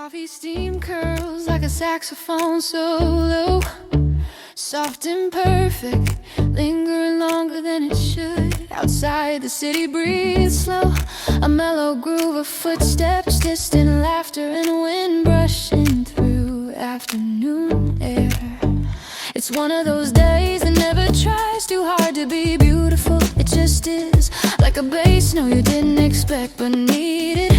Coffee steam curls like a saxophone solo, soft and perfect, lingering longer than it should. Outside the city breathes slow, a mellow groove of footsteps, distant laughter and wind brushing through afternoon air. It's one of those days that never tries too hard to be beautiful. It just is, like a bass note you didn't expect but needed.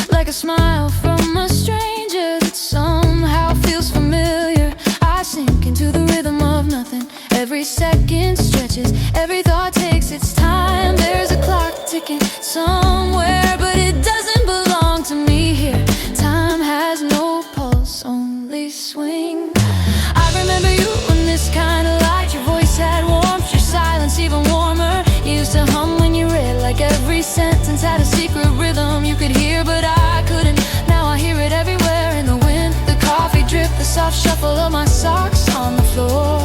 Like a smile from a stranger that somehow feels familiar. I sink into the rhythm of nothing. Every second stretches, every thought takes its time. There's a clock ticking somewhere, but it doesn't belong to me here. Time has no pulse, only swing. I remember you in this kind of light. Your voice had warmth, your silence even warmer. You used to hum when you read, like every sentence had a secret rhythm you could hear, but I couldn't. Now I hear it everywhere, in the wind, the coffee drip, the soft shuffle of my socks on the floor.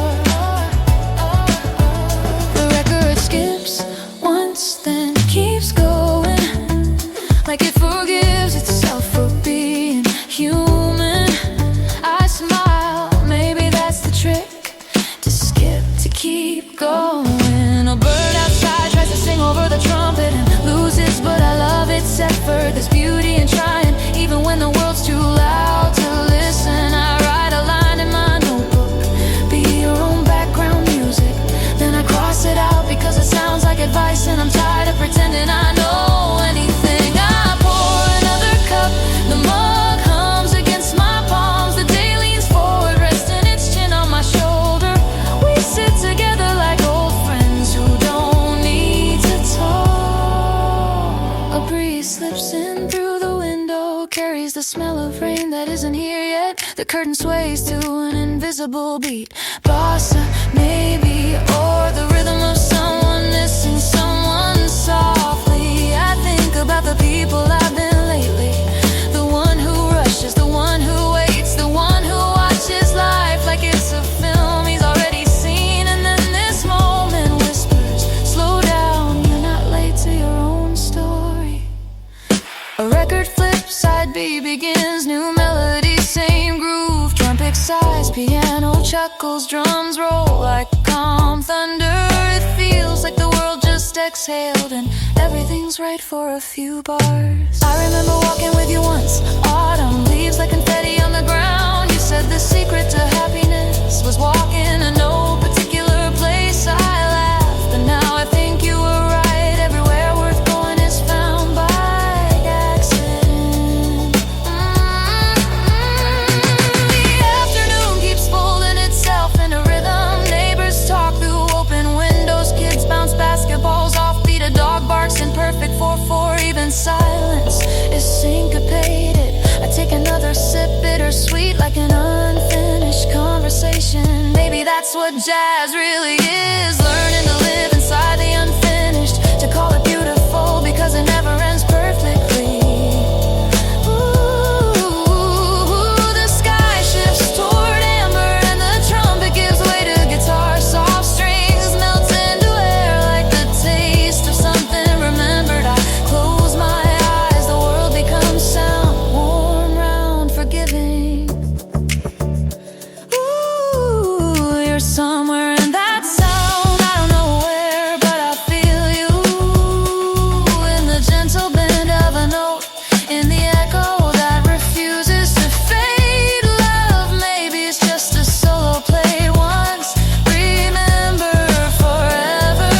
The record skips once, then keeps going, like it forgives itself for being human. I smile, maybe that's the trick, to skip, to keep going. A bird outside tries to sing over the trumpet and loses, but I love its effort. There's beauty in trying, even when the world's too loud to listen. I write a line in my notebook, be your own background music. Then I cross it out because it sounds like advice, and I'm tired of pretending I know anything. I pour another cup, the mug hums against my palms. The day leans forward, resting its chin on my shoulder. We sit together like old friends who don't need to talk. A breeze slips in through the window, carries the smell of rain that isn't here yet. The curtain sways to an invisible beat, bossa maybe, or the rhythm of someone missing someone softly. I think about the people I've been lately, the one who rushes, the one who waits, the one who watches life like it's a film he's already seen. And then this moment whispers, slow down, you're not late to your own story. A record flips, side B begins, new melody, same groove. Drum pick sighs, piano chuckles, drums roll like calm thunder. It feels like the world just exhaled and everything's right for a few bars. I remember walking with you once, autumn leaves like confetti on the ground. You said the secret to happiness was walking to no particular place. I laughed, but now I think you were right. Everywhere worth going is found by accident. The afternoon keeps folding itself into rhythm. Neighbors talk through open windows, kids bounce basketballs off beat. A dog barks in perfect 4/4. Even silence is syncopated. I take another sip, bittersweet, like an unfinished conversation. Maybe that's what jazz really is, learning to live inside the unfinished, to call it beautiful because it never ends perfectly. Ooh, the sky shifts toward amber and the trumpet gives way to guitar. Soft strings melt into air like the taste of something remembered. I close my eyes, the world becomes sound, warm, round, forgiving. Ooh, you're somewhere in that sound, I don't know where, but I feel you. In the gentle bend of a note, in the echo that refuses to fade. Love maybe it's just a solo played once, remember forever.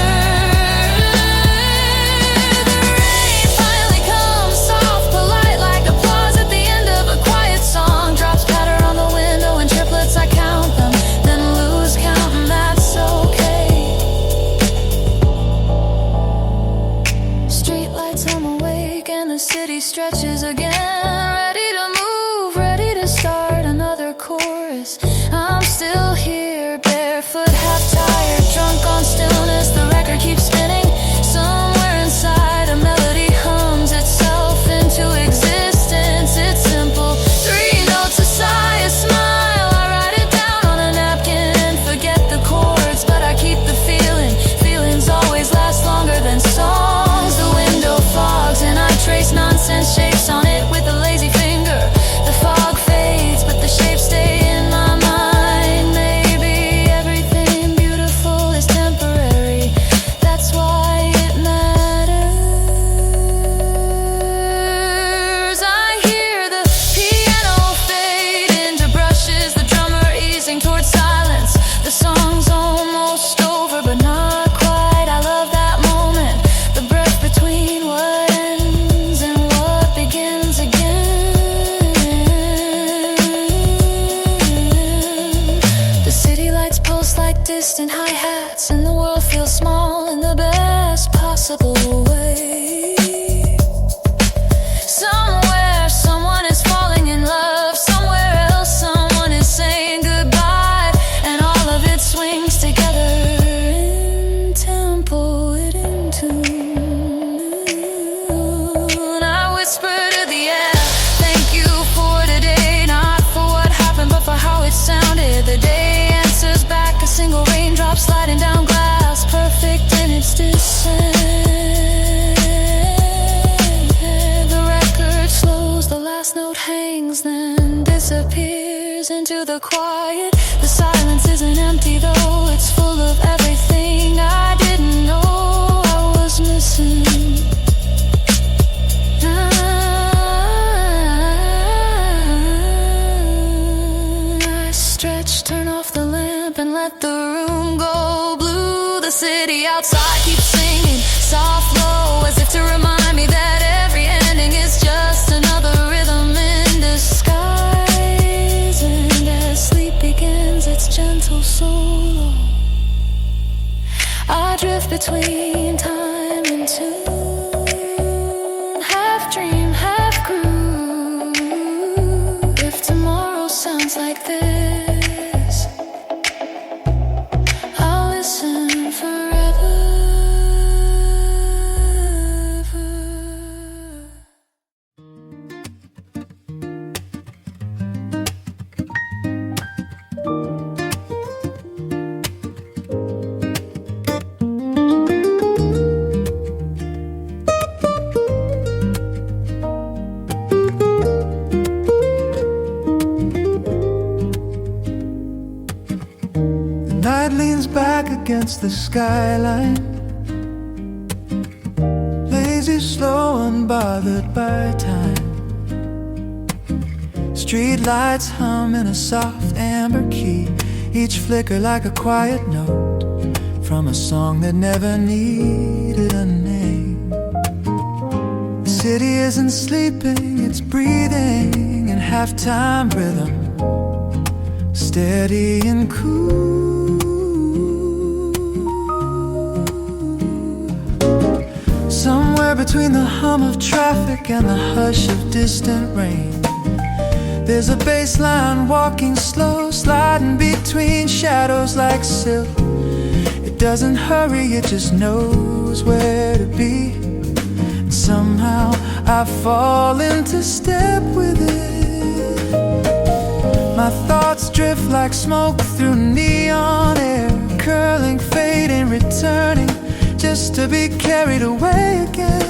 The rain finally comes, soft, polite, like applause at the end of a quiet song. Drops patter on the window in triplets, I count them, then lose count, and The song's almost over, but not quite. I love that moment, the breath between what ends and what begins again. The city lights pulse like distant hi-hats, and the world feels small in the best possible way. Somewhere someone is falling in love, somewhere else someone is saying goodbye, and all of it swings together in tempo, it in tune. I whisper to the air, thank you for today, not for what happened but for how it sounded. The day answers back, a single raindrop sliding down glass, perfect in its descent. Note hangs, then disappears into the quiet. The silence isn't empty though, it's full of everything I didn't know I was missing. I stretch, turn off the lamp and let the room go blue. The city outside keeps singing soft low, as if to remind me that every ending is just another rhythm in disguise. And as sleep begins its gentle solo, I drift between time and tune, half dream, half groove. If tomorrow sounds like this, I'll listen forever. Night leans back against the skyline, lazy, slow, unbothered by time. Street lights hum in a soft amber key, each flicker like a quiet note from a song that never needed a name. The city isn't sleeping, it's breathing in halftime rhythm, steady and cool. Somewhere between the hum of traffic and the hush of distant rain, there's a bass line walking slow, sliding between shadows like silk. It doesn't hurry, it just knows where to be. And somehow I fall into step with it. My thoughts drift like smoke through neon air, curling, fading, returning, just to be carried away again.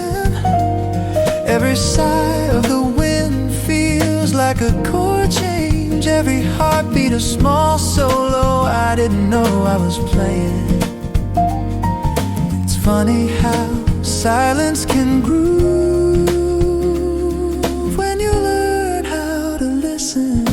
Every sigh of the wind feels like a chord change, every heartbeat a small solo I didn't know I was playing. It's funny how silence can groove when you learn how to listen.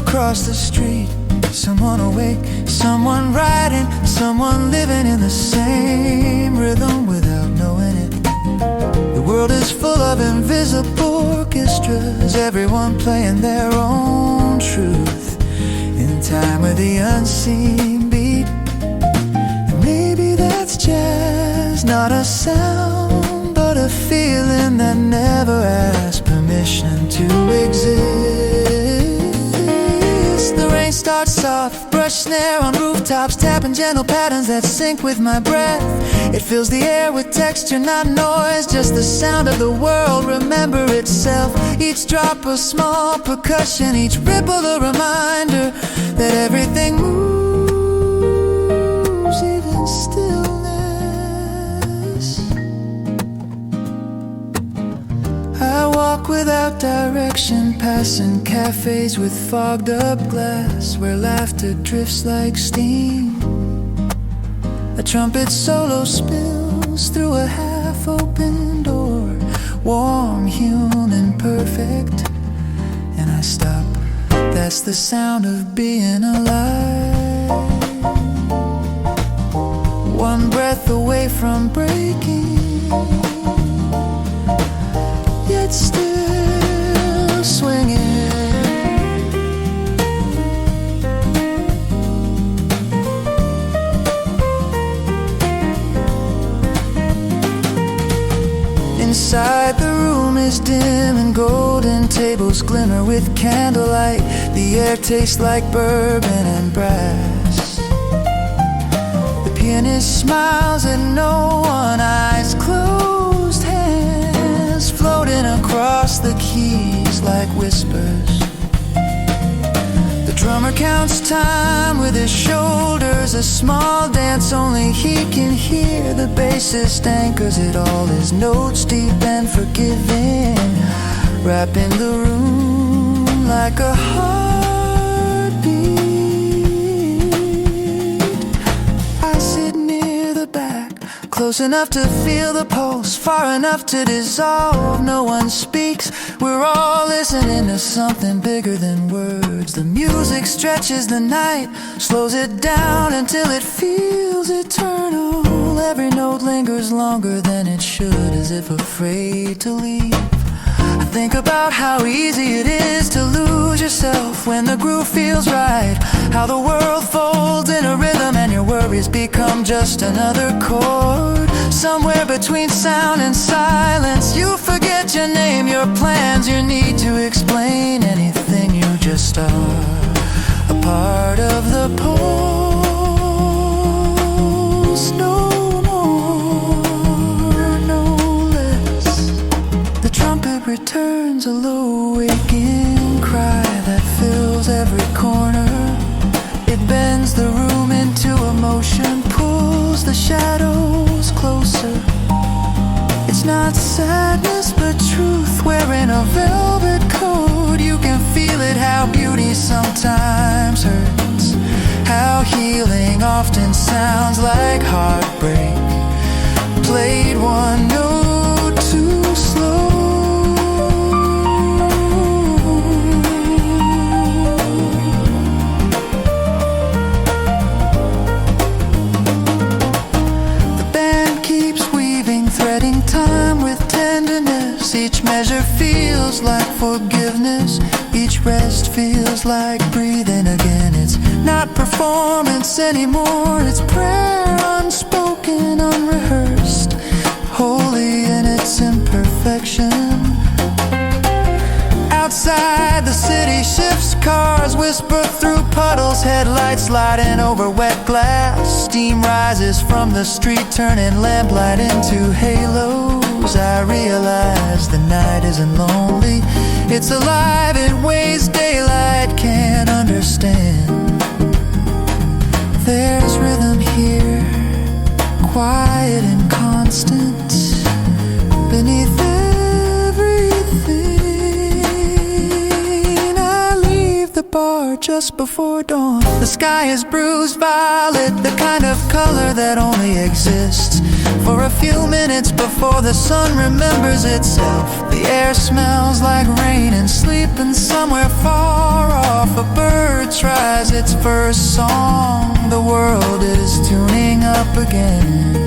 Across the street, someone awake, someone riding, someone living in the same rhythm without knowing it. The world is full of invisible orchestras, everyone playing their own truth in time with the unseen beat. And maybe that's jazz, not a sound, but a feeling that never asked permission to exist. The rain starts soft, brush snare on rooftops, tapping gentle patterns that sync with my breath. It fills the air with texture, not noise, just the sound of the world remember itself. Each drop a small percussion, each ripple a reminder that everything moves, even stillness. I walk without direction, passing cafes with fogged up glass, where laughter drifts like steam. A trumpet solo spills through a half-open door, warm, human, perfect, and I stop. That's the sound of being alive. One breath away from breaking, yet still swinging. Inside the room is dim and golden tables glimmer with candlelight. The air tastes like bourbon and brass. The pianist smiles at no one, eyes closed, hands floating across the keys like whispers. The drummer counts time with his shoulders, a small dance only he can hear. The bassist anchors it all, his notes deep and forgiving, wrapping the room like a heartbeat. I sit near the back, close enough to feel the pulse, far enough to dissolve. No one speaks, we're all listening to something bigger than words. The music stretches the night, slows it down until it feels eternal. Every note lingers longer than it should, as if afraid to leave. I think about how easy it is to lose yourself when the groove feels right, how the world folds in a rhythm and your worries become just another chord. Somewhere between sound and silence, you forget your name, your plans, your need to explain anything. You just are a part of the pulse, no more, no less. The trumpet returns, a low waking cry that fills every corner. It bends the room into emotion, pulls the shadows closer. It's not sadness but truth, wearing a velvet coat. You can feel it, how beauty sometimes hurts, how healing often sounds like heartbreak, played one note too slow. Each measure feels like forgiveness, each rest feels like breathing again. It's not performance anymore, it's prayer, unspoken, unrehearsed, holy in its imperfection. Outside the city shifts, cars whisper through puddles, headlights sliding over wet glass. Steam rises from the street, turning lamplight into halos. I realize the night isn't lonely, it's alive in ways daylight can't understand. There's rhythm here, quiet and constant, beneath everything. I leave the bar just before dawn. The sky is bruised violet, the kind of color that only exists for a few minutes before the sun remembers itself. The air smells like rain and sleeping somewhere far off. A bird tries its first song, the world is tuning up again.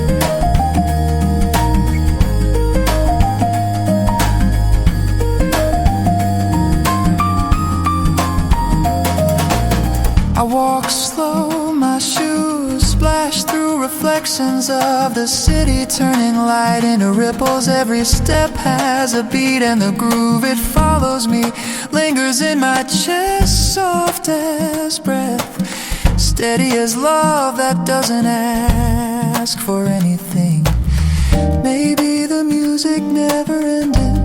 I walk slow, my shoes splash through reflections of the city, turning light into ripples. Every step has a beat and the groove, it follows me, lingers in my chest, soft as breath, steady as love that doesn't ask for anything. Maybe the music never ended,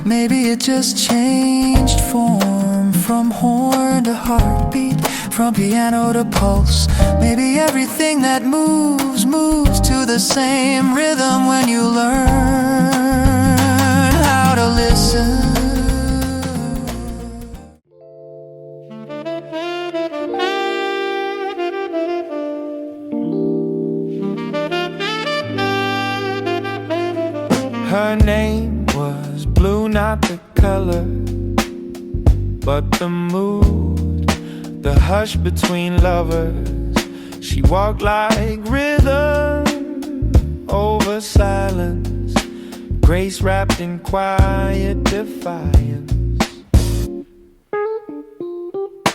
maybe it just changed form, from horn to heartbeat, from piano to pulse. Maybe everything that moves, moves to the same rhythm when you learn how to listen. Her name was blue, not the color, but the mood, the hush between lovers. She walked like rhythm over silence, grace wrapped in quiet defiance.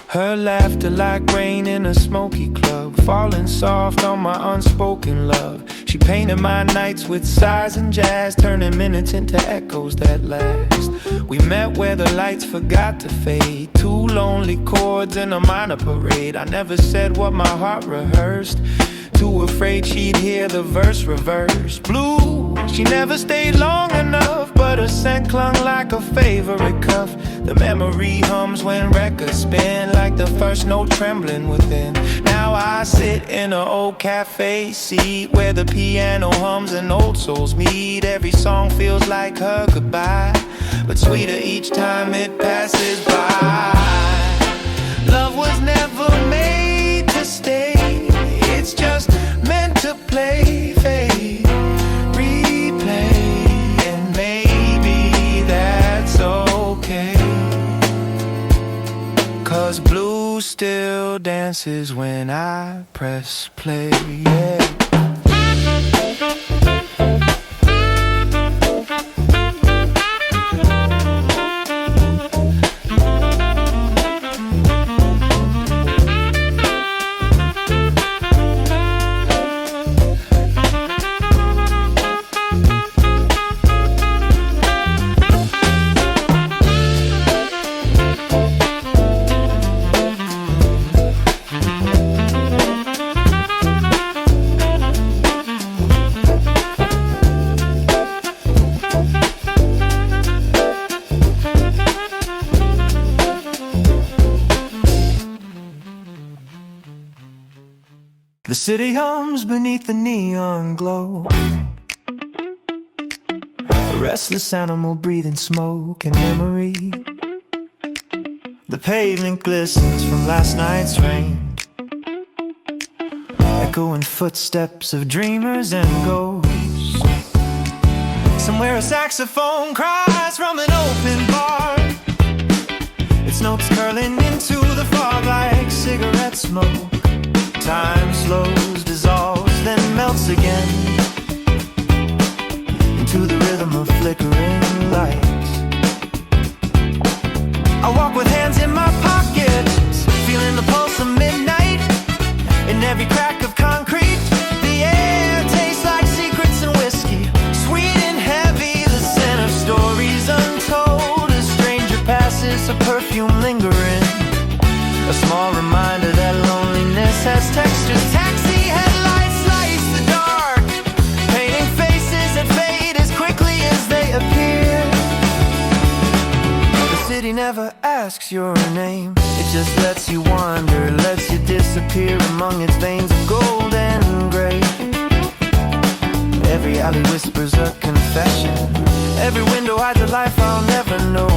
Her laughter like rain in a smoky club, falling soft on my unspoken love. She painted my nights with sighs and jazz, turning minutes into echoes that last. We met where the lights forgot to fade, two lonely chords in a minor parade. I never said what my heart rehearsed, too afraid she'd hear the verse reversed. Blue, she never stayed long enough, but her scent clung like a favorite cuff. The memory hums when records spin, like the first note trembling within. Now I sit in an old cafe seat where the piano hums and old souls meet. Every song feels like her goodbye, but sweeter each time it passes by. Love was never made to stay, it's just meant to play, fade, replay, and maybe that's okay. 'Cause blue still dances when I press play, yeah. The city hums beneath the neon glow, a restless animal breathing smoke and memory. The pavement glistens from last night's rain, echoing footsteps of dreamers and ghosts. Somewhere a saxophone cries from an open bar, its notes curling into the fog like cigarette smoke. Time slows, dissolves, then melts again into the rhythm of flickering lights. I walk with hands in my pockets, feeling the pulse of midnight. In every crack of concrete, the air tastes like secrets and whiskey, sweet and heavy, the scent of stories untold. A stranger passes, a perfume lingering, a small reminder that loneliness has textures. Taxi headlights slice the dark, painting faces that fade as quickly as they appear. The city never asks your name, it just lets you wander, lets you disappear among its veins of gold and gray. Every alley whispers a confession, every window hides a life I'll never know.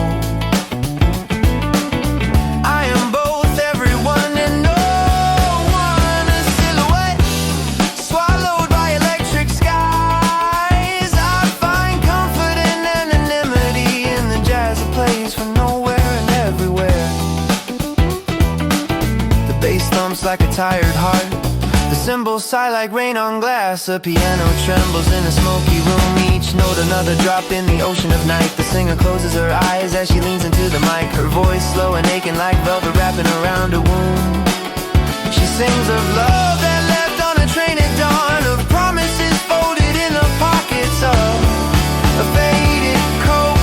I am both everyone and no one, a silhouette swallowed by electric skies. I find comfort in anonymity, in the jazz that plays from nowhere and everywhere. The bass thumps like a tired heart, the cymbals sigh like rain on glass. A piano trembles in a smoky room, each note another drop in the ocean of night. The singer closes her eyes as she leans into the mic, her voice slow and aching like velvet wrapping around a wound. She sings of love that left on a train at dawn, of promises folded in the pockets of a faded coat.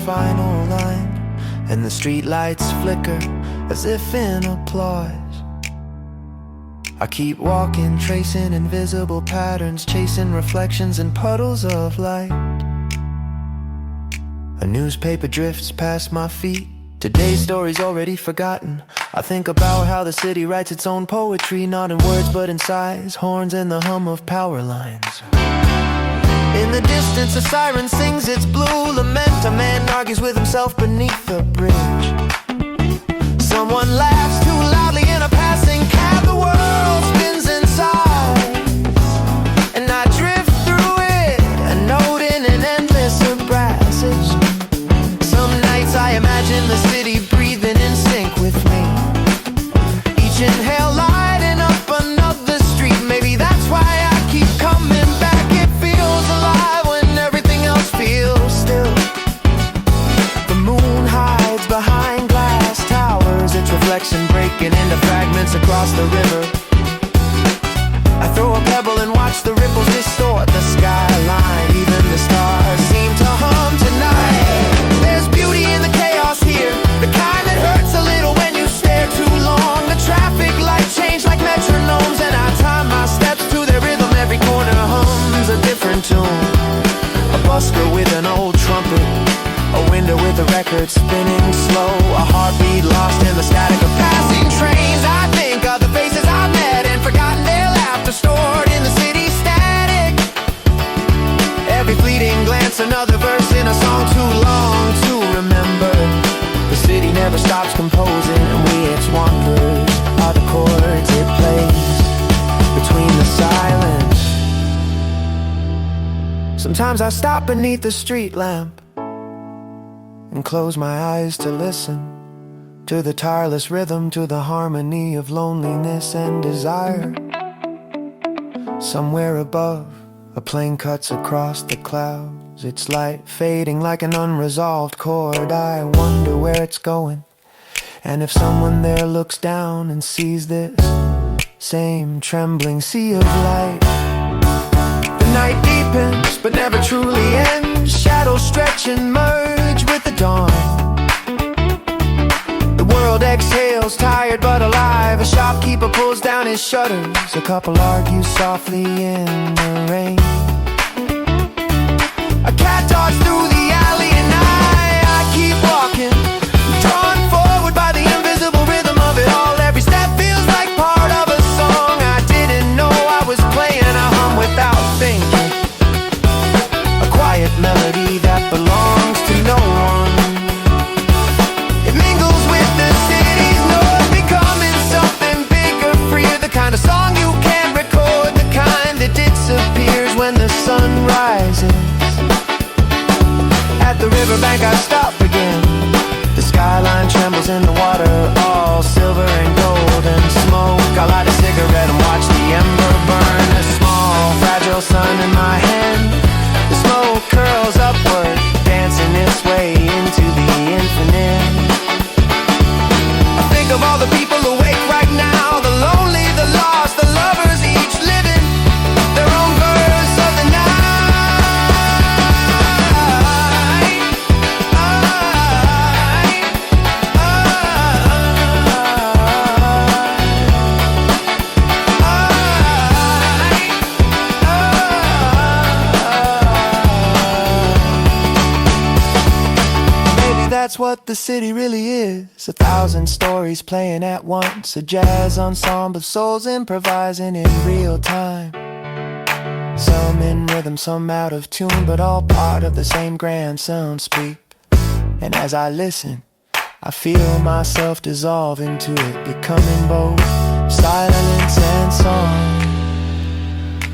Final line, and the street lights flicker as if in applause. I keep walking, tracing invisible patterns, chasing reflections in puddles of light. A newspaper drifts past my feet, Today's story's already forgotten. I think about how the city writes its own poetry, not in words but in sighs, horns and the hum of power lines. In the distance a siren sings its blue lament. A man argues with himself beneath the bridge. Someone laughs too loudly in a passing cab. The world spins inside, and I drift through it, a note in an endless passage. Some nights I imagine the city breathing in sync with me, each inhale lighting up another street. Maybe that's why I keep coming back. It feels alive when everything else feels still. The moon hides behind glass towers, its reflection breaking into fragments across the river. I throw a pebble and watch the ripples distort the skyline. Even the stars seem to hum tonight. There's beauty in the chaos here, the kind that hurts a little when you stare too long. The traffic lights change like metronomes, and I time my steps to their rhythm. Every corner hums a different tune. A busker with an old trumpet, a window with a record spinning slow, a heartbeat lost in the static of passing trains. I think of the faces I've met and forgotten their laughter stored in the city static. Every fleeting glance, another verse in a song too long to remember. The city never stops composing, and we its wanderers are the chords it plays between the silence. Sometimes I stop beneath the street lamp and close my eyes to listen to the tireless rhythm, to the harmony of loneliness and desire. Somewhere above, a plane cuts across the clouds, its light fading like an unresolved chord. I wonder where it's going, and if someone there looks down and sees this same trembling sea of light. The night deepens but never truly ends. Shadows stretch and merge with the dawn. The world exhales, tired but alive. A shopkeeper pulls down his shutters. A couple argue softly in the rain. A cat darts through the alley and I keep walking, drawn forward by the invisible rhythm of it all. Every step feels like part of a song I didn't know I was playing. I hum without thinking, a quiet melody that belongs to no one. It mingles with the city's noise, becoming something bigger, freer. The kind of song you can't record, the kind that disappears when the sun rises. At the riverbank I stop again. The skyline trembles in the water, all silver and gold and smoke. I light a cigarette and watch the ember burn. A small, fragile sun in my hand. The smoke curls upward, dancing its way into the infinite. I think of all the people awake right now, the lonely, the lost, the lovers, each living their own verse of the night. That's what the city really is. 1,000 stories playing at once. A jazz ensemble of souls improvising in real time. Some in rhythm, some out of tune, but all part of the same grand sound sweep. And as I listen, I feel myself dissolve into it, becoming both silence and song.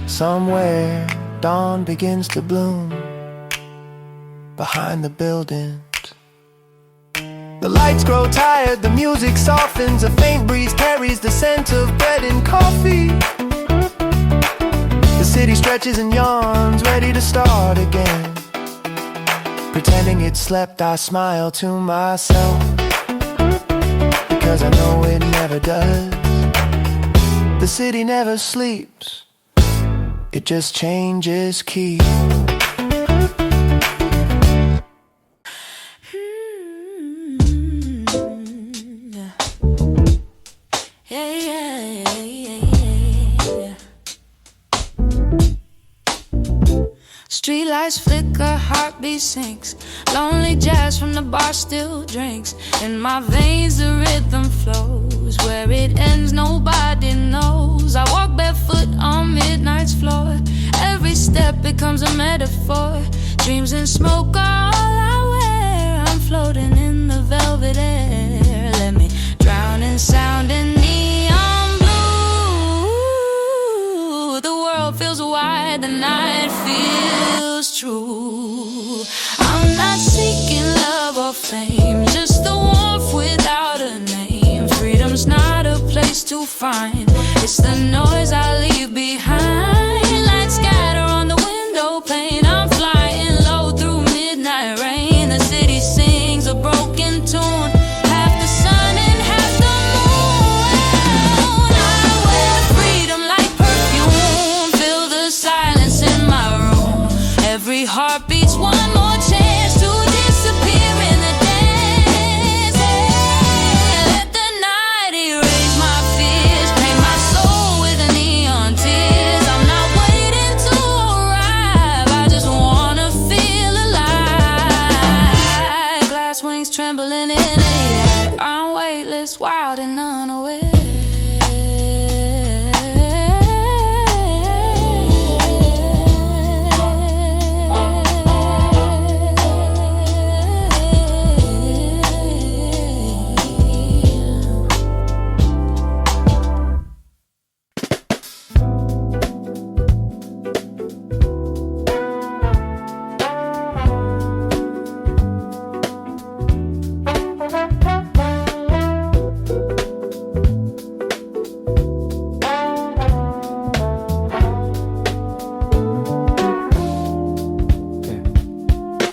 Somewhere dawn begins to bloom behind the building. The lights grow tired, the music softens. A faint breeze carries the scent of bread and coffee. The city stretches and yawns, ready to start again. Pretending it slept, I smile to myself, because I know it never does. The city never sleeps, it just changes key. Street Streetlights flicker, heartbeat sinks. Lonely jazz from the bar still drinks. In my veins the rhythm flows. Where it ends nobody knows. I walk barefoot on midnight's floor. Every step becomes a metaphor. Dreams and smoke are all I wear. I'm floating in the velvet air. Let me drown in sound and neon blue. The world feels wide, the night feels true. I'm not seeking love or fame, just the warmth without a name. Freedom's not a place to find, it's the noise I leave behind. Lights scatter on the window pane. I'm flying low through midnight rain. The city sings a broken tune, half the sun and half the moon. I wear freedom like perfume, feel the silence in my room. Every heartbeat's one more chance to disappear in the dance. Let the night erase my fears, paint my soul with the neon tears. I'm not waiting to arrive, I just wanna feel alive. Glass wings trembling in the air. I'm weightless, wild and unaware.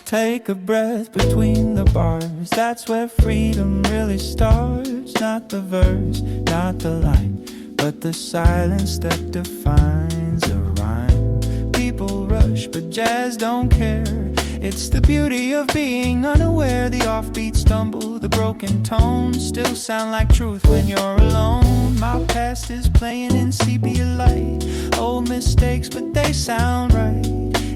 Take a breath between the bars. That's where freedom really starts. Not the verse, not the line, but the silence that defines a rhyme. People rush, but jazz don't care. It's the beauty of being unaware. The offbeat stumble, the broken tones still sound like truth when you're alone. My past is playing in sepia light. Old mistakes, but they sound right.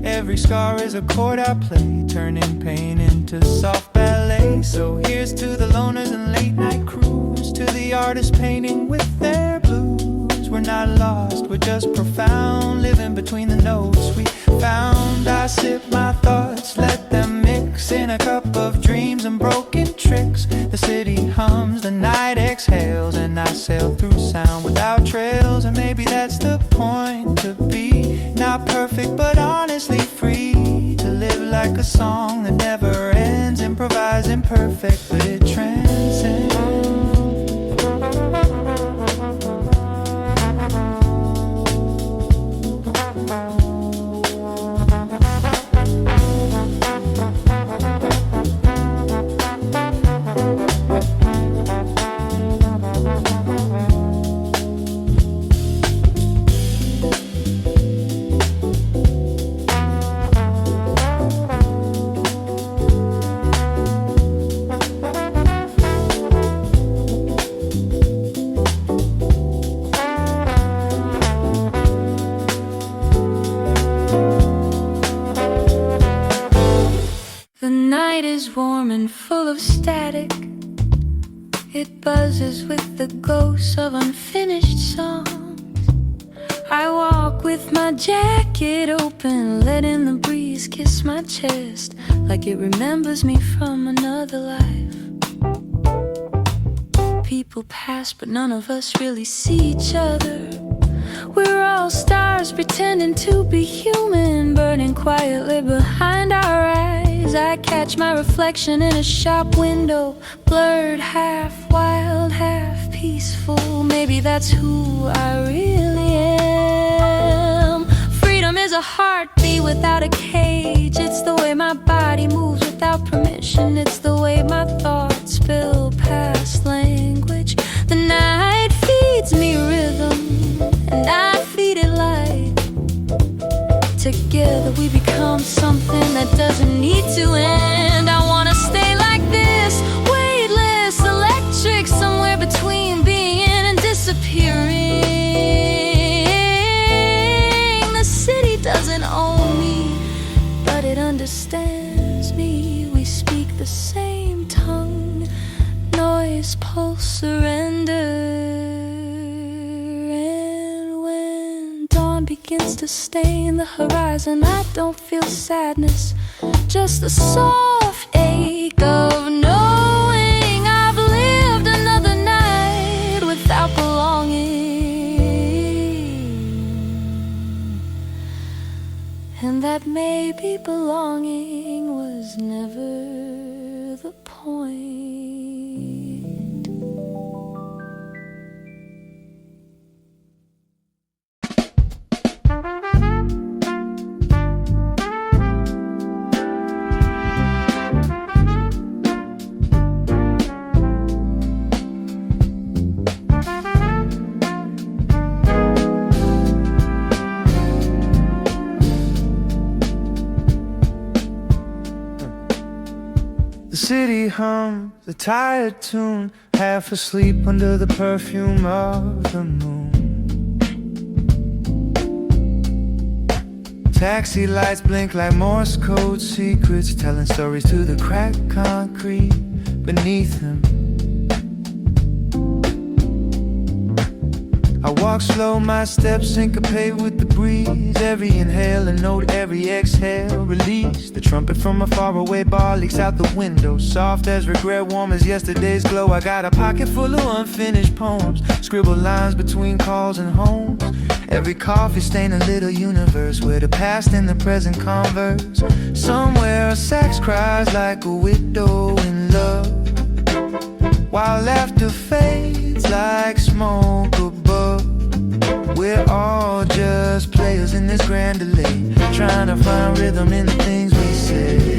Every scar is a chord I play, turning pain into soft ballet. So here's to the loners and late night crews, to the artists painting with their blues. We're not lost, we're just profound, living between the notes we found. I sip my thoughts, let them mix in a cup of dreams and broken tricks. The city hums, the night exhales, and I sail through sound without trails. And maybe that's the point, to be not perfect but honestly free, to live like a song that never ends. Improvise imperfect, but it transcends. The night is warm and full of static. It buzzes with the ghosts of unfinished songs. I walk with my jacket open, letting the breeze kiss my chest like it remembers me from another life. People pass, but none of us really see each other. We're all stars pretending to be human, burning quietly behind our eyes. I catch my reflection in a shop window, blurred, half wild, half peaceful. Maybe that's who I really am. Freedom is a heartbeat without a cage. It's the way my body moves without permission. It's the way my thoughts spill past language. The night feeds me rhythm, and I feed it light. Together we become something that doesn't need to end. I wanna stay like this, weightless, electric, somewhere between being and disappearing. The city doesn't own me, but body's pulse surrender. And when dawn begins to stain the horizon, I don't feel sadness, just the soft ache of knowing I've lived another night without belonging, and that maybe belonging was never the point. The city hums a tired tune, half asleep under the perfume of the moon. Taxi lights blink like Morse code secrets, telling stories to the cracked concrete beneath them. I walk slow, my steps syncopate with the breeze. Every inhale a note, every exhale release. The trumpet from a faraway bar leaks out the window, soft as regret, warm as yesterday's glow. I got a pocket full of unfinished poems, scribble lines between calls and homes. Every coffee stain a little universe where the past and the present converse. Somewhere a sax cries like a widow in love, while laughter fades like smoke above. We're all just players in this grand delay, trying to find rhythm in the things we say.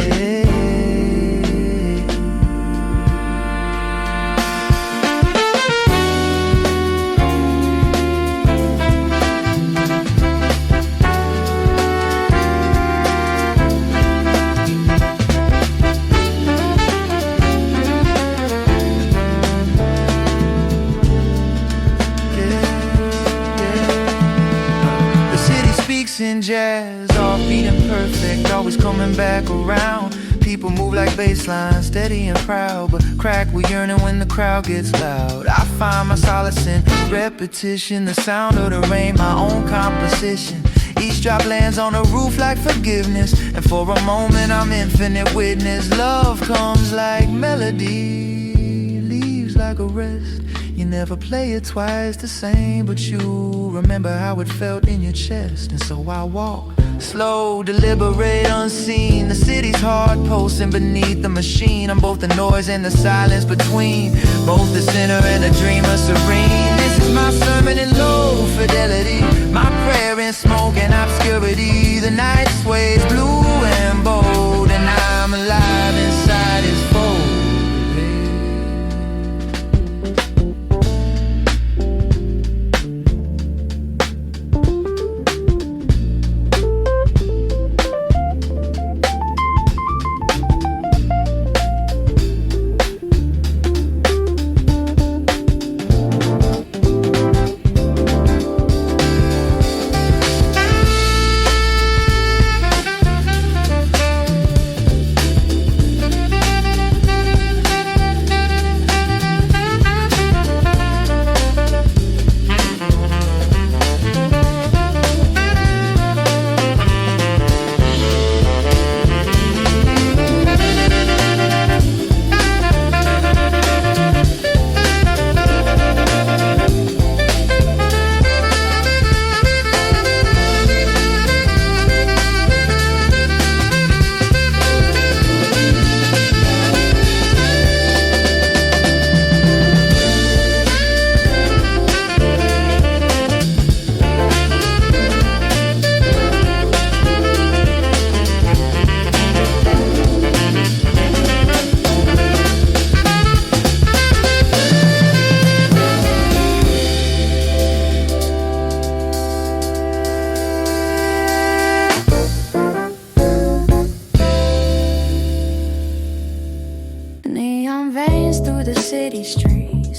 In jazz, all beating perfect, always coming back around. People move like bass lines, steady and proud, but crack, we yearning when the crowd gets loud. I find my solace in repetition, the sound of the rain, my own composition. Each drop lands on the roof like forgiveness, and for a moment I'm infinite witness. Love comes like melody, leaves like a rest. You never play it twice the same, but you remember how it felt in your chest. And so I walk slow, deliberate, unseen. The city's hard pulsing beneath the machine. I'm both the noise and the silence between, both the sinner and the dreamer serene. This is my sermon in low fidelity, my prayer in smoke and obscurity. The night sways blue and bold, and I'm alive inside his fold.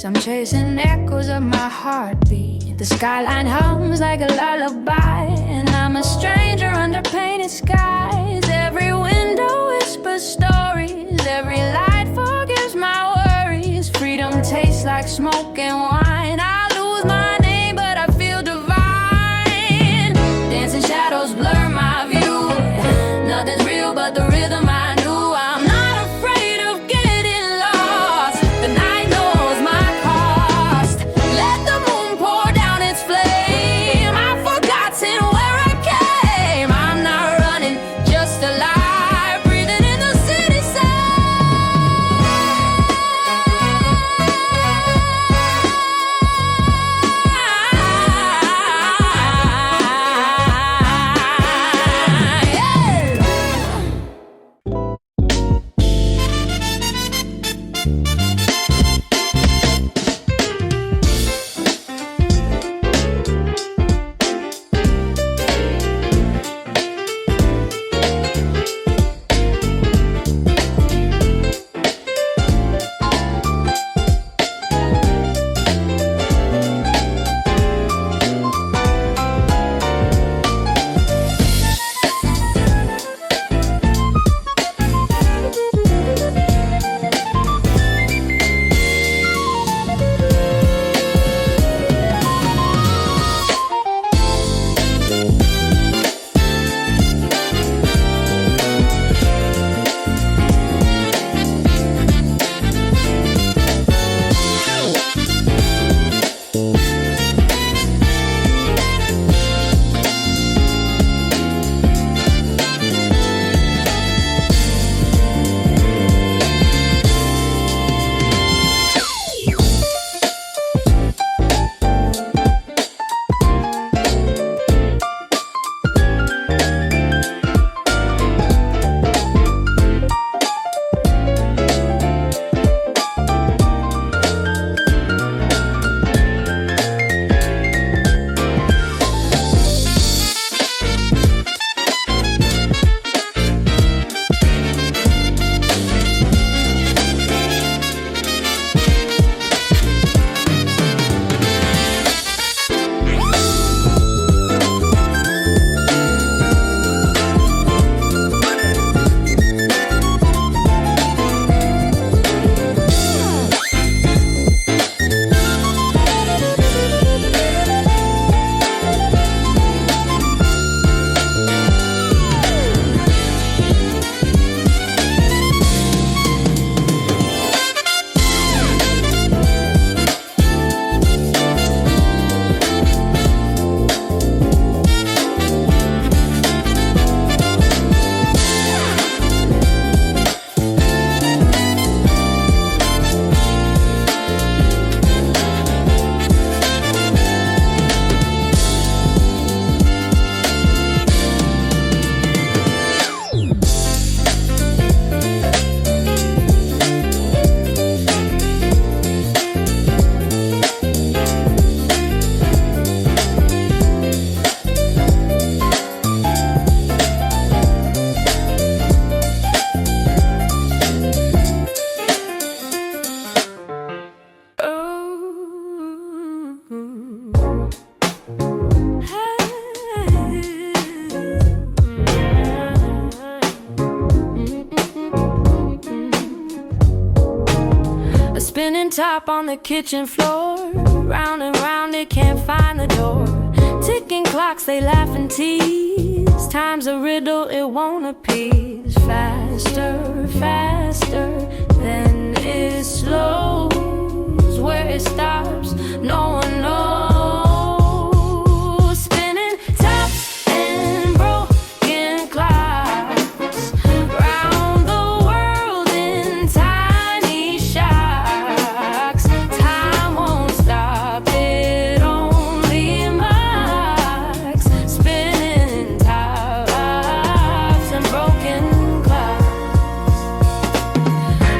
I'm chasing echoes of my heartbeat. The skyline hums like a lullaby, and I'm a stranger under painted skies. Every window whispers stories, every light forgives my worries. Freedom tastes like smoke and wine. I lose my name, but I feel divine. Dancing shadows blur my view. Nothing's real but the rhythm I knew. I'm not afraid of getting lost. The night knows my cost. Let the moon pour down its flame. I've forgotten where I came. I'm not running, just alive, breathing in the city Spinning top on the kitchen floor, round and round it, can't find the door. Ticking clocks, they laugh and tease. Time's a riddle, it won't appease. Faster, faster, then it slows. Where it stops, no one knows. Spinning tops and broken clocks, round the world in tiny shocks. Time won't stop, it only mocks. Spinning tops and broken clocks.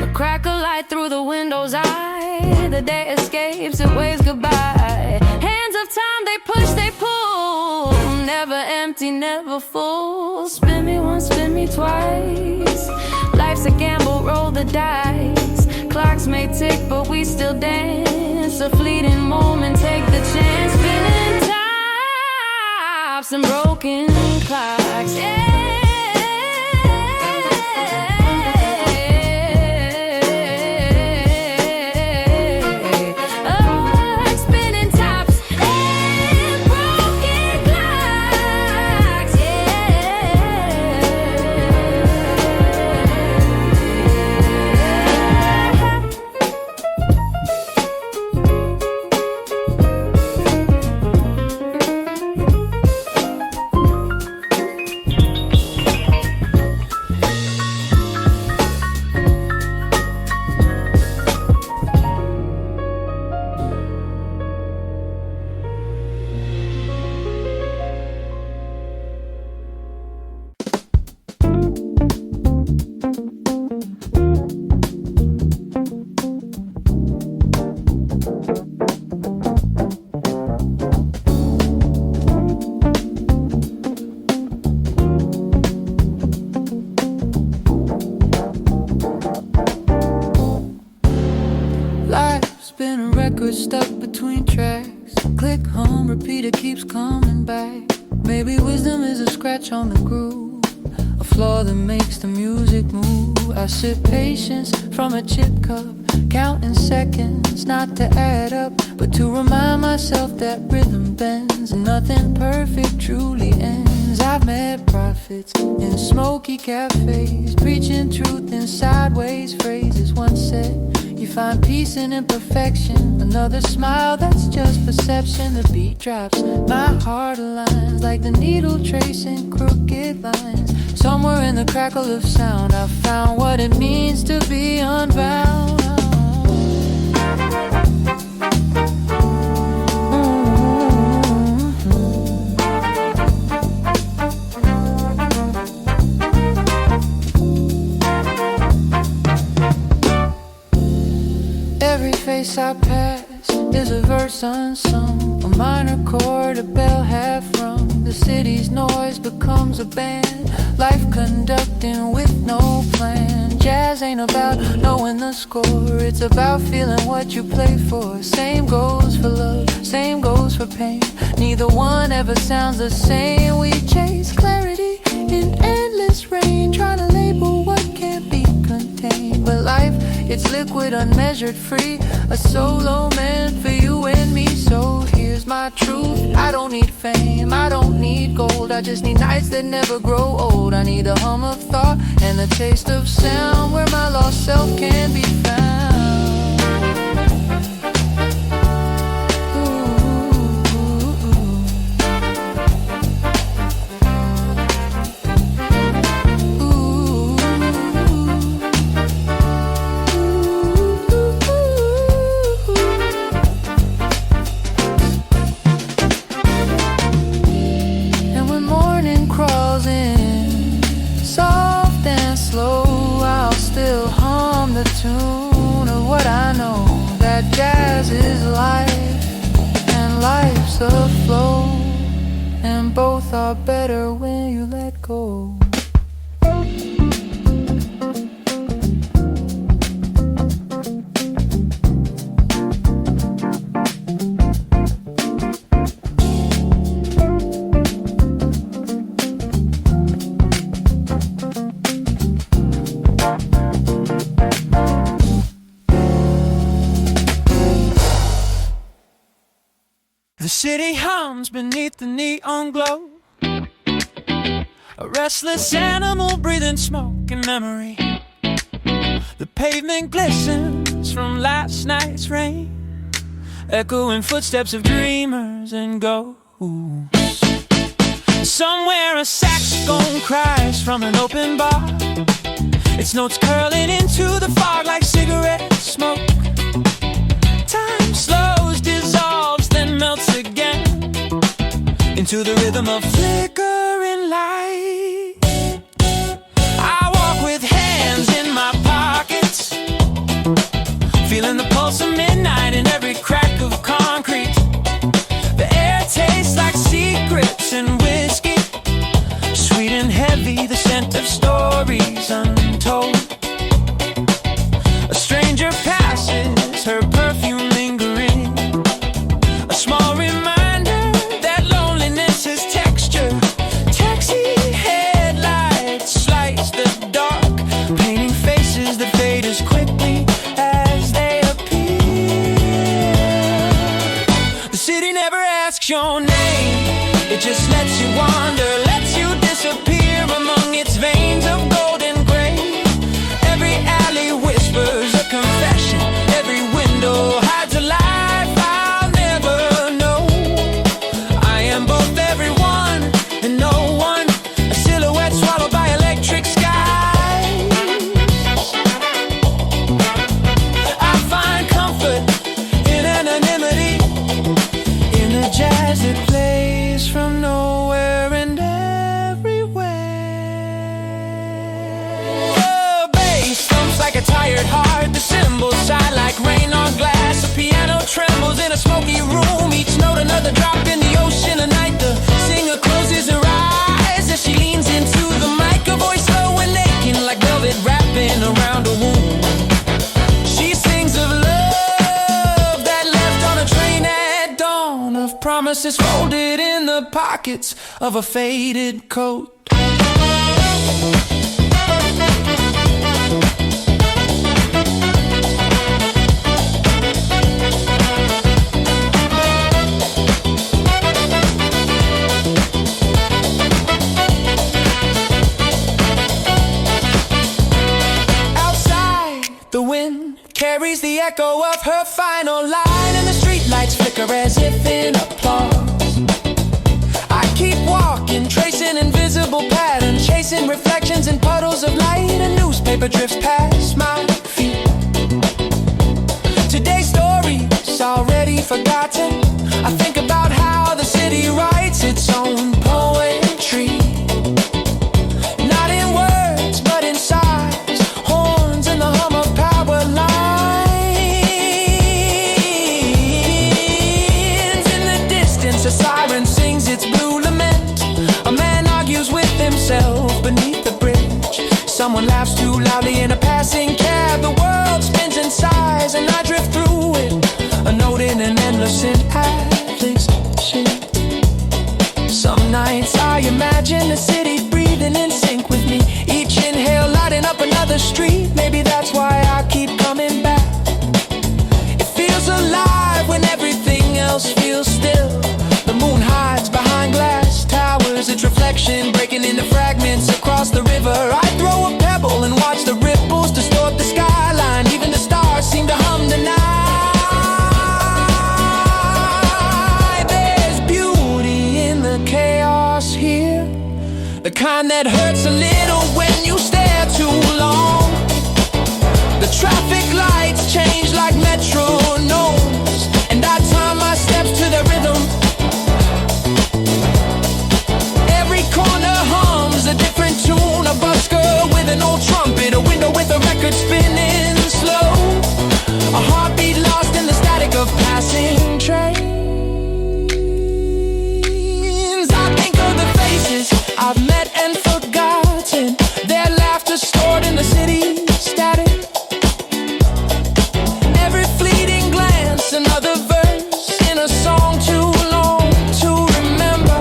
A crack of light through the window's eye. The day escapes, it waves goodbye. Hands of time, they push, they pull. Never empty, never full. Spin me once, spin me twice. Life's a gamble, roll the dice. Clocks may tick, but we still dance. A fleeting moment, take the chance. Spinning tops and broken clocks, yeah. Life's been a record stuck between tracks. Click, hum, repeat, it keeps coming back. Maybe wisdom is a scratch on the groove, a flaw that makes the music move. I sip patience from a chip cup, counting seconds, not to add up, but to remind myself that rhythm bends and nothing perfect truly ends. I've met prophets in smoky cafes, preaching truth in sideways phrases. One said, you find peace in imperfection. Another smile, that's just perception. The beat drops, my heart aligns like the needle tracing crooked lines. Somewhere in the crackle of sound, I found what it means to be unbound. Every face I pass is a verse unsung, a minor chord, a bell half rung. The city's noise becomes a band, life conducting with no plan. Jazz ain't about knowing the score, it's about feeling what you play for. Same goes for love, same goes for pain. Neither one ever sounds the same. We chase clarity in endless rain, trying to label what can't be contained. But life, it's liquid, unmeasured, free, a solo man for you and me. So here's my truth, I don't need fame, I don't need gold, I just need nights that never grow old. I need a hum of thought and a taste of sound, where my lost self can be found. Tune of what I know, that jazz is life and life's a flow, and both are better when you let go. The city hums beneath the neon glow, a restless animal breathing smoke and memory. The pavement glistens from last night's rain, echoing footsteps of dreamers and ghosts. Somewhere a saxophone cries from an open bar, its notes curling into the fog like cigarette smoke. Time slows, dissolves, then melts again into the rhythm of flickering light. I walk with hands in my pockets, feeling the pulse of midnight in every crack of concrete. The air tastes like secrets and whiskey, sweet and heavy, the scent of stories untold. A stranger passes, her perfume lingering, a small reminder that loneliness is texture. Taxi headlights slice the dark, painting faces that fade as quickly as they appear. The city never asks your name, it just lets you wander, lets you disappear among its veins of golden gray. Every alley whispers a confession, every window hides a life I'll never know. I am both everyone and no one, a silhouette swallowed by electric skies. I find comfort in anonymity, in the jazz that plays from nowhere and everywhere. promises folded in the pockets of a faded coat. The wind carries the echo of her final line, and the streetlights flicker as if in applause. I keep walking, tracing invisible patterns, chasing reflections in puddles of light. A newspaper drifts past my feet. Today's story's already forgotten. I think about how the city writes its own poetry. Not in words, but in sighs, horns and the hum of power lines. In the distance, a siren sings its blue lament. A man argues with himself beneath the bridge. Someone laughs too loudly in a passing cab. The world spins and sighs, and I drift through it, a note in an endless inhalation. Some nights I imagine the city breathing in sync with me, each inhale lighting up another street. Maybe that's why I keep coming back. It feels alive when everything else feels still. The moon hides behind glass towers, its reflection breaking into fragments across the river. I throw a pebble and watch the ripples distort the skyline. Even the stars seem to hum tonight. There's beauty in the chaos here, the kind that hurts a little when you stare too long. The traffic lights change like metronomes, and I turn my steps to the rhythm. Every corner hums a different tune, a busker with an old trumpet, a window with a record spinning slow, a heartbeat lost in the static of passing trains. I think of the faces I've met and forgotten, their laughter stored in the city static. Every fleeting glance, another verse in a song too long to remember.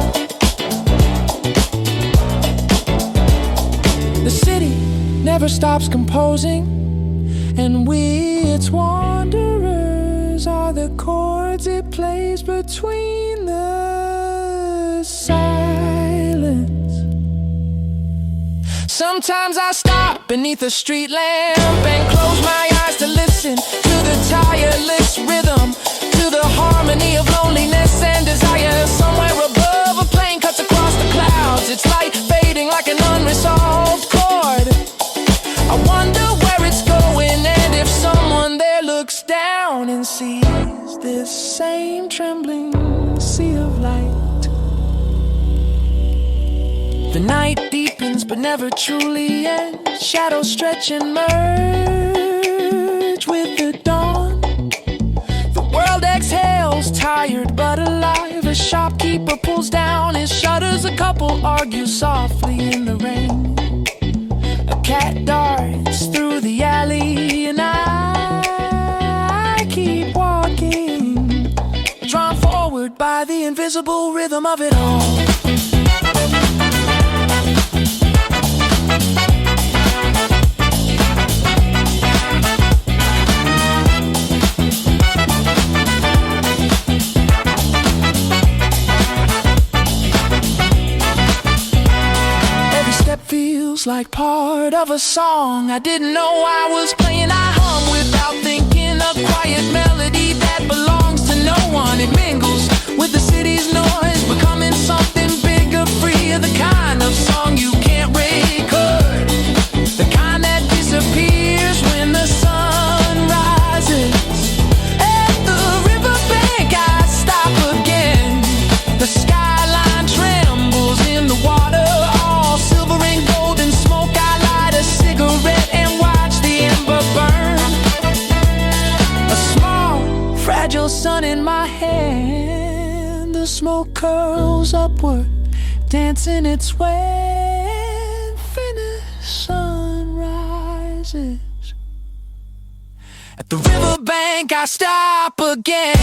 The city never stops composing, and we, its wanderers, are the chords it plays between the silence. Sometimes I stop beneath a street lamp and close my eyes to listen to the tireless rhythm, to the harmony of loneliness and desire. Somewhere above, a plane cuts across the clouds, its light fading like an unresolved chord. I wonder where it's going, and if someone there looks down and sees this same trembling sea of light. The night deepens but never truly ends. Shadows stretch and merge with the dawn. The world exhales, tired but alive. A shopkeeper pulls down his shutters. A couple argue softly in the rain. A cat darts through the alley, and I keep walking, drawn forward by the invisible rhythm of it all. Feels like part of a song I didn't know I was playing. I hum without thinking, a quiet melody that belongs to no one. It mingles with the city's noise, becoming something bigger, freer. The kind of song you can't record, the kind that disappears when the sun rises. At the riverbank I stop again. The skyline trembles in the water, all silver and gold and smoke. I light a cigarette and watch the ember burn. A small, fragile sun in my hand. The smoke curls upward, dancing its way. Finished sun rises. At the riverbank I stop again.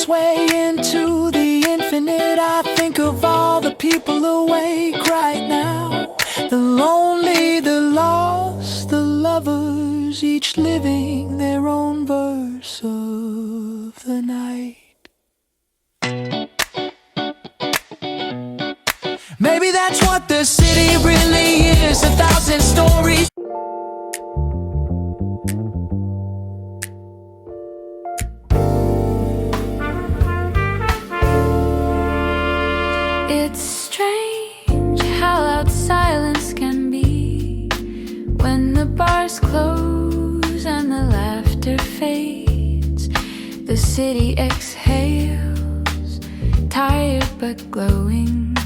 its way into the infinite. I think of all the people awake right now, the lonely, the lost, the lovers, each living their own verse of the night. Maybe that's what the city really is, 1,000 stories. It's strange how loud silence can be when the bars close and the laughter fades. The city exhales, tired but glowing.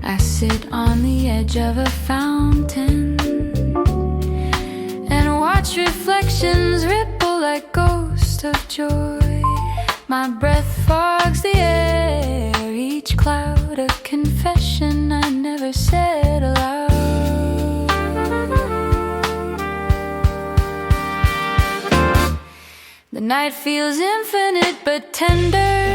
I sit on the edge of a fountain and watch reflections ripple like ghosts of joy. My breath fogs the air, each cloud a confession I never said aloud. The night feels infinite but tender.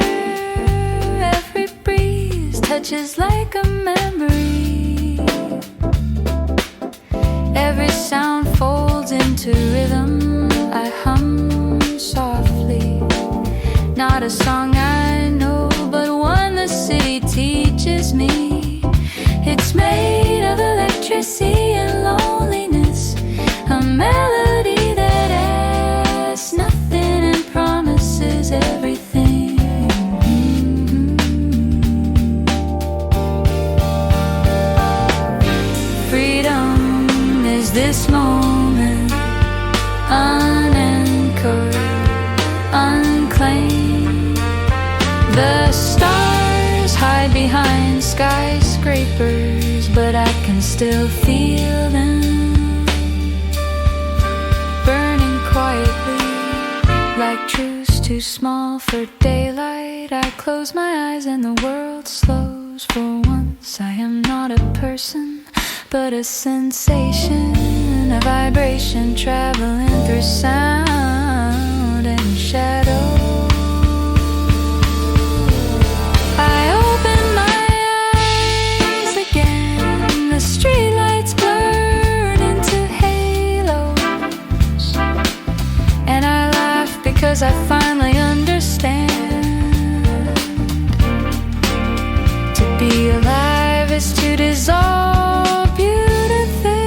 Every breeze touches like a memory. Every sound folds into rhythm. I hum softly. Not a song I know, but one the city teaches me. It's made of electricity and loneliness, a melody that asks nothing and promises everything. Freedom is this moment, unanchored, unclaimed. The stars hide behind skyscrapers, but I can still feel them burning quietly, like truths too small for daylight. I close my eyes and the world slows. For once I am not a person, but a sensation, a vibration traveling through sound and shadow. I open my eyes again. The streetlights blurred into halos, and I laugh because I finally understand. To be alive is to dissolve beautifully.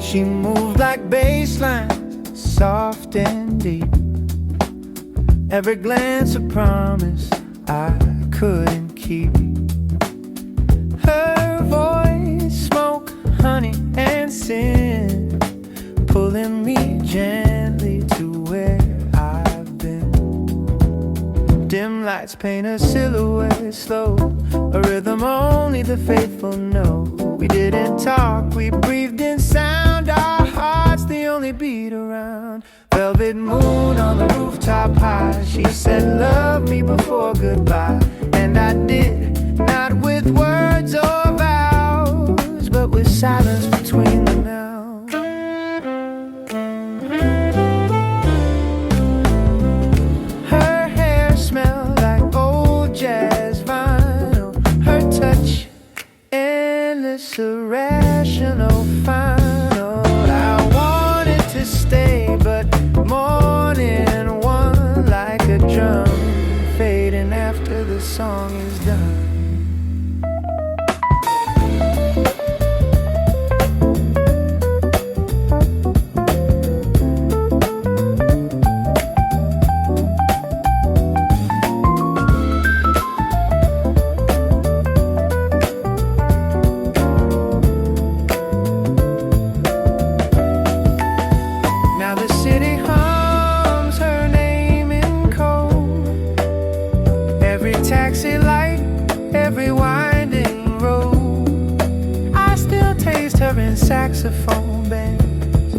She moved like baseline, soft and deep. Every glance a promise I couldn't keep. Her voice, smoke, honey, and sin, pulling me gently to where I've been. Dim lights paint a silhouette slow, a rhythm only the faithful know. We didn't talk, we breathed in sound, our hearts the only beat around. Velvet moon on the rooftop high, she said love me before goodbye, and I did, not with words or vows, silence between them now. Her hair smelled like old jazz vinyl. Her touch, endless, irrational, final. I wanted to stay, but morning one like a drum, fading after the song is done. Taxi light, every winding road. I still taste her in saxophone bands,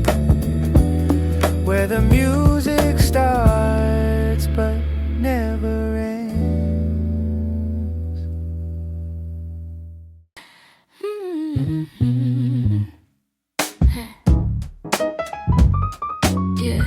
where the music starts but never ends. Yeah.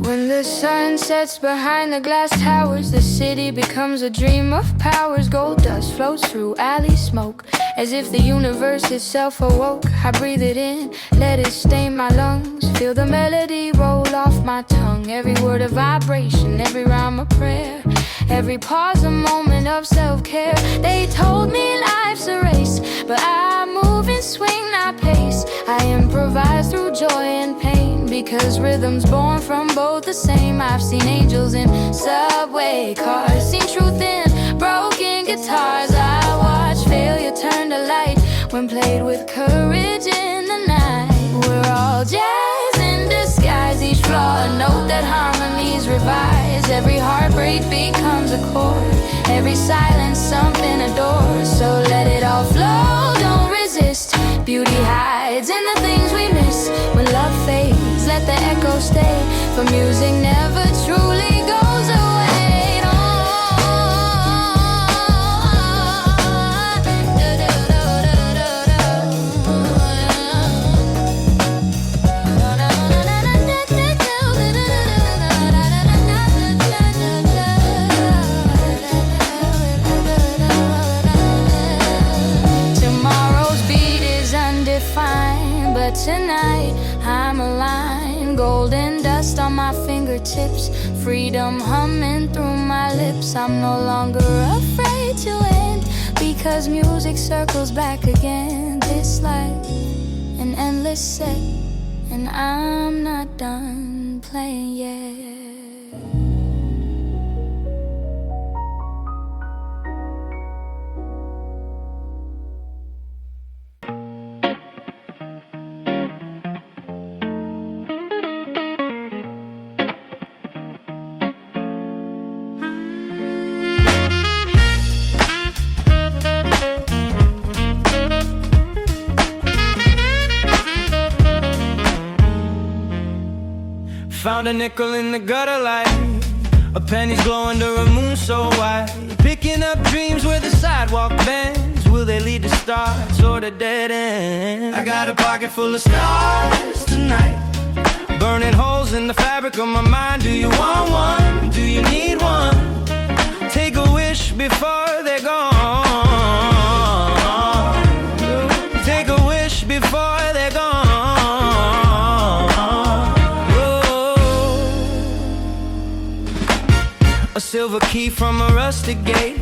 When the sun sets behind the glass towers, the city becomes a dream of powers. Gold dust floats through alley smoke, as if the universe itself awoke. I breathe it in, let it stain my lungs. Feel the melody roll off my tongue. Every word a vibration, every rhyme a prayer. Every pause a moment of self-care. They told me life's a race, but I move and swing, not pace. I improvise through joy and pain, because rhythm's born from both the same. I've seen angels in subway cars, seen truth in broken guitars. I watch failure turn to light when played with courage in the night. We're all jazz in disguise, each flaw a note that harmonies revise. Every heartbreak becomes a chord, every silence something adores. So let it all flow, don't resist. Beauty hides in the things we miss. When love fades, let the echo stay, for music never truly goes away. Tomorrow's beat is undefined, but tonight I'm aligned. Golden dust on my fingertips, freedom humming through my lips. I'm no longer afraid to end, because music circles back again. This life, an endless set, and I'm not done playing yet. Found a nickel in the gutter light, a penny's glow under a moon so white. Picking up dreams where the sidewalk bends. Will they lead to stars or to dead ends? I got a pocket full of stars tonight, burning holes in the fabric of my mind. Do you want one? Do you need one? Take a wish before they're gone. Take a wish before they're gone. A silver key from a rusted gate,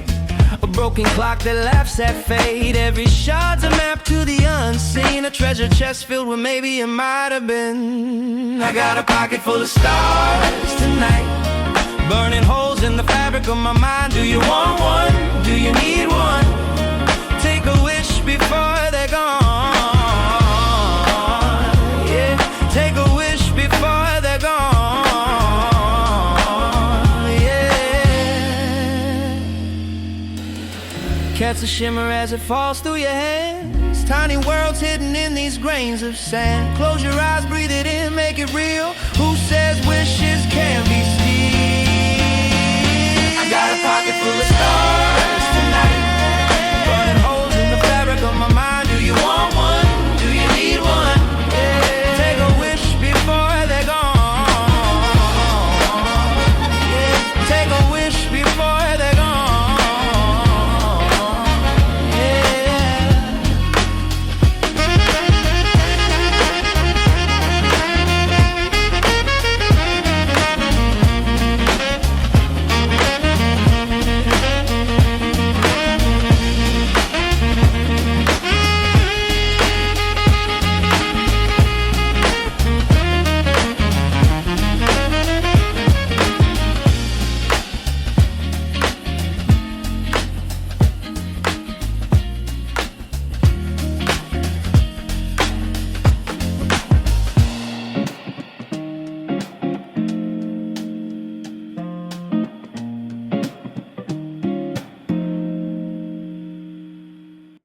a broken clock that laughs at fate. Every shard's a map to the unseen, a treasure chest filled with maybe it might have been. I got a pocket full of stars tonight, burning holes in the fabric of my mind. Do you want one? Do you need one? Take a wish before they're gone. Yeah, take a wish before they're gone. Catch the shimmer as it falls through your hands. Tiny worlds hidden in these grains of sand. Close your eyes, breathe it in, make it real. Who says wishes can't be steal? I got a pocket full of stars.